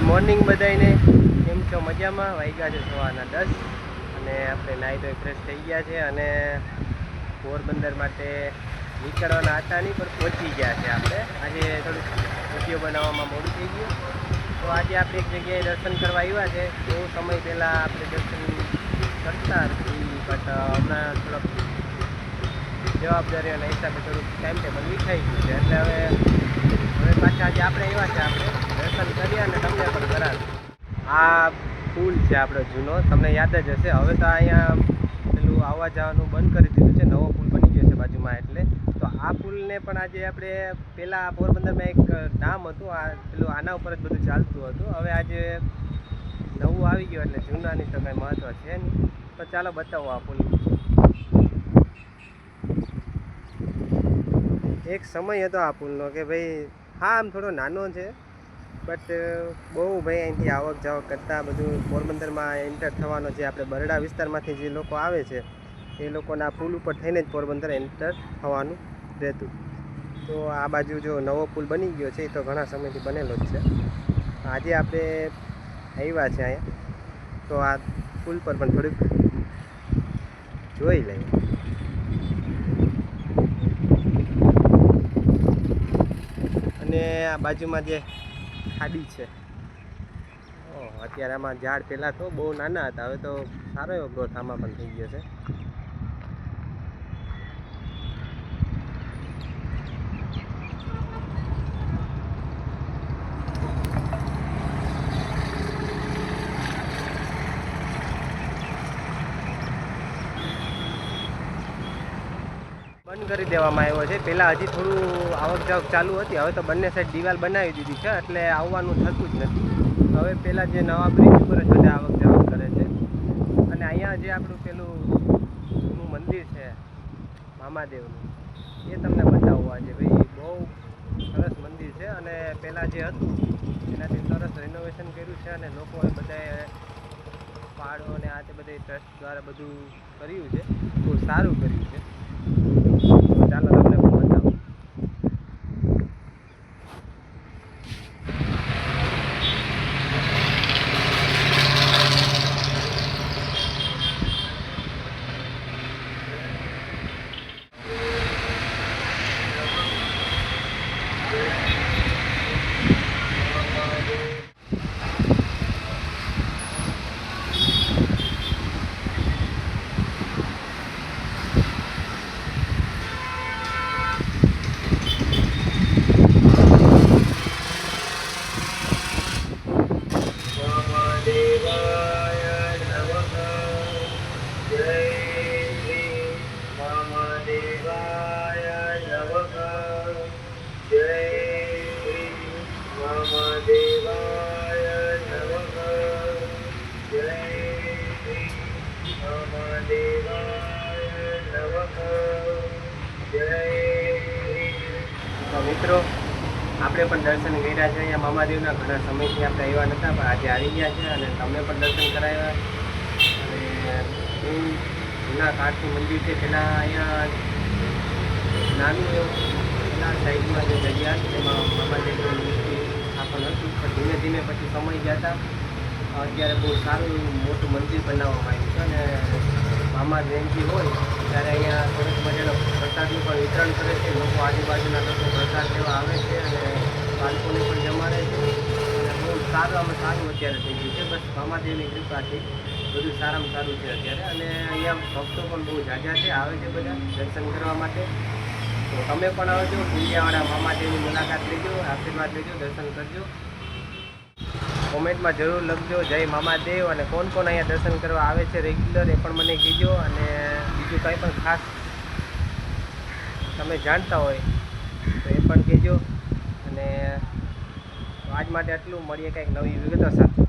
Morning બધાને કેમ છો? મજામાં? વાગ્યા છે સવારના 10 અને આપણે નાહી ધોઈ ફ્રેશ થઈ ગયા છે અને પોરબંદર માટે નીકળવાના હતા નહીં, પણ પહોંચી ગયા છે. આપણે આજે થોડુંક વિડીયો બનાવવામાં મોડું થઈ ગયું, તો આજે આપણે એક જગ્યાએ દર્શન કરવા આવ્યા છે. બહુ સમય પહેલાં આપણે દર્શન કરતા હતી, બટ હમણાં થોડોક જવાબદારીઓના હિસાબે થોડુંક ટાઈમ ટેબલ વિખાઈ ગયું છે, એટલે હવે પાછા આજે આપણે આવ્યા છે. આપણે દર્શન કર્યા અને તમને પણ કરાવ્યું. આ પુલ છે આપણો જૂનો, તમને યાદ જ હશે. હવે તો અહીંયા પેલું આવવા જવાનું બંધ કરી દીધું છે, નવો પુલ બની ગયો છે બાજુમાં. એટલે તો આ પુલને પણ આજે આપણે પહેલાં પોરબંદરમાં એક નામ હતું, આ પેલું આના ઉપર જ બધું ચાલતું હતું. હવે આજે નવું આવી ગયું એટલે જૂનાની તો કંઈ મહત્ત્વ છે નહીં. તો ચાલો બતાવો આ પુલ. એક સમય હતો આ પુલનો કે ભાઈ, હા આમ થોડો નાનો છે, બટ બહુ ભાઈ અહીંથી આવક જાવક કરતાં બધું પોરબંદરમાં એન્ટર થવાનો જે આપણે બરડા વિસ્તારમાંથી જે લોકો આવે છે એ લોકોના પુલ ઉપર થઈને જ પોરબંદર એન્ટર થવાનું રહેતું. તો આ બાજુ જો નવો પુલ બની ગયો છે, એ તો ઘણા સમયથી બનેલો જ છે. આજે આપણે આવ્યા છે અહીંયા, તો આ પુલ પર પણ થોડુંક જોઈ લઈએ. અને આ બાજુમાં જે ખાડી છે, અત્યારે આમાં ઝાડ પહેલાં તો બહુ નાના હતા, હવે તો સારો એવો ગ્રોથ આમાં પણ થઈ ગયો છે. બંધ કરી દેવામાં આવ્યો છે. પહેલાં હજી થોડું આવક જાવક ચાલુ હતી, હવે તો બંને સાઈડ દિવાલ બનાવી દીધી છે, એટલે આવવાનું થતું જ નથી. હવે પહેલાં જે નવા બ્રિજ ઉપર જ બધા આવક જાવક કરે છે. અને અહીંયા જે આપણું પેલું જૂનું મંદિર છે મામાદેવનું, એ તમને બતાવવું આજે. ભાઈ બહુ સરસ મંદિર છે, અને પહેલાં જે હતું એનાથી સરસ રિનોવેશન કર્યું છે, અને લોકોએ બધાએ પાડો અને આ તે બધા ટ્રસ્ટ દ્વારા બધું કર્યું છે, બહુ સારું કર્યું છે. ચાલો તમને પણ બતાવું. મિત્રો, આપણે પણ દર્શન કર્યા છે અહીંયા મામાદેવના. ઘણા સમયથી આપણે આવ્યા નહોતા, પણ આજે આવી ગયા છે અને તમને પણ દર્શન કરાવ્યા. અને બહુ જૂના કાળનું મંદિર છે. પહેલાં અહીંયા નાનું એવું પેલા સાઈડમાં જે જગ્યા છે એમાં મામાદેવનું મૂર્તિ સ્થાપન હતું, પણ ધીમે ધીમે પછી સમય ગયા હતા. અત્યારે બહુ સારું એવું મોટું મંદિર બનાવવામાં આવ્યું છે, અને મામા જયંતિ હોય ત્યારે અહીંયા થોડોક મજાનો પ્રસાદનું પણ વિતરણ કરે છે. લોકો આજુબાજુના લોકો પ્રસાદ લેવા આવે છે અને બાળકોને પણ જમાડે છે, અને બહુ સારું અત્યારે થઈ ગયું છે. બસ મામાદેવની કૃપાથી બધું સારામાં સારું છે અત્યારે. અને અહીંયા ભક્તો પણ બહુ ઝાઝા છે, આવે છે બધા દર્શન કરવા માટે. તો તમે પણ આવજો, પુલિયાવાડા મામાદેવની મુલાકાત લેજો, આશીર્વાદ લેજો, દર્શન કરજો. કોમેન્ટમાં જરૂર લખજો જય મામાદેવ, અને કોણ કોણ અહીંયા દર્શન કરવા આવે છે રેગ્યુલર એ પણ મને કહેજો. અને બીજું કંઈ પણ ખાસ તમે જાણતા હોય તો એ પણ કહેજો. અને આજ માટે આટલું, મળીએ કંઈક નવી વિગતો સાથે.